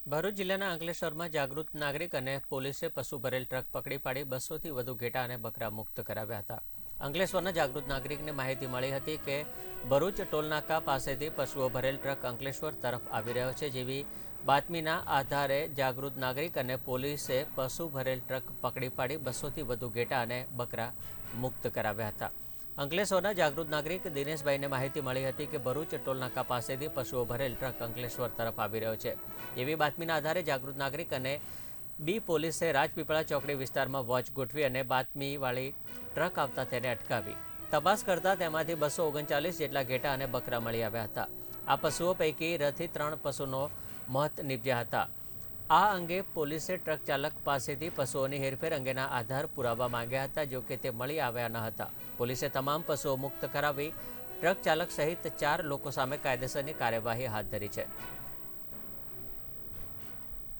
ભરૂચ જિલ્લાના અંકલેશ્વરમાં જાગૃત નાગરિક અને પોલીસે પશુ ભરેલ ટ્રક પકડી પાડી 200થી વધુ ઘેટા અને બકરા મુક્ત કરાવ્યા હતા। અંકલેશ્વરના જાગૃત નાગરિકને માહિતી મળી હતી કે ભરૂચ ટોલનાકા પાસેથી પશુઓ ભરેલ ટ્રક અંકલેશ્વર તરફ આવી રહ્યો છે। જેવી બાતમીના આધારે જાગૃત નાગરિક અને પોલીસે પશુ ભરેલ ટ્રક પકડી પાડી 200થી વધુ ઘેટા અને બકરા મુક્ત કરાવ્યા હતા। અંકલેશ્વરના જાગૃત નાગરિક દિનેશભાઈને માહિતી મળી હતી કે ભરૂચ ટોલનાકા પાસેથી પશુઓ ભરેલ ટ્રક અંકલેશ્વર તરફ આવી રહ્યો છે। એવી બાતમીના આધારે જાગૃત નાગરિક અને બી પોલીસે રાજપીપળા ચોકડી વિસ્તારમાં વોચ ગોઠવી અને બાતમીવાળી ટ્રક આવતા તેને અટકાવી તપાસ કરતા તેમાંથી 239 જેટલા ઘેટા અને બકરા મળી આવ્યા હતા। આ પશુઓ પૈકી રથી 3 પશુનો મોત નીપજ્યા હતા। આ અંગે પોલીસે ટ્રક ચાલક પાસેથી પશુઓની હેરફેર અંગેના આધાર પુરાવા માંગ્યા હતા, જો કે તે મળી આવ્યા ન હતા। પોલીસે તમામ પશુઓ મુક્ત કરાવી ટ્રક ચાલક સહિત 4 લોકો સામે કાયદેસરની કાર્યવાહી હાથ ધરી છે।